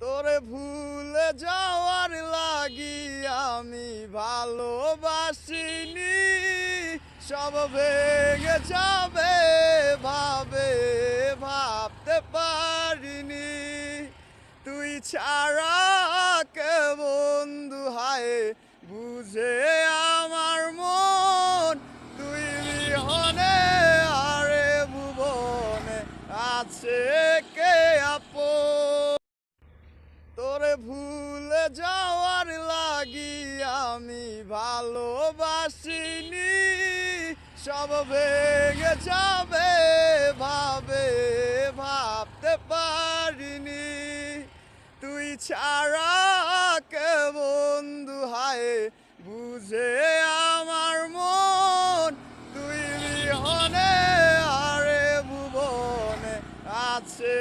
তোরে ভুলে যাওয়ার লাগি আমি ভালোবাসিনি, সব ভেঙে যাবে ভাবে ভাবতে পারিনি। তুই ছাড়া কে বন্ধু হায় বুঝে আমার মন, তুই বিহনে আরে ভুবনে আছে কে আপন। তোরে ভুলে যাওয়ার লাগি আমি ভালোবাসিনি, সব ভেঙে যাবে ভাবে ভাবতে পারিনি। তুই ছাড়া কে বন্ধু হায় বুঝে আমার মন, তুই বিহনে আরে ভুবনে আছে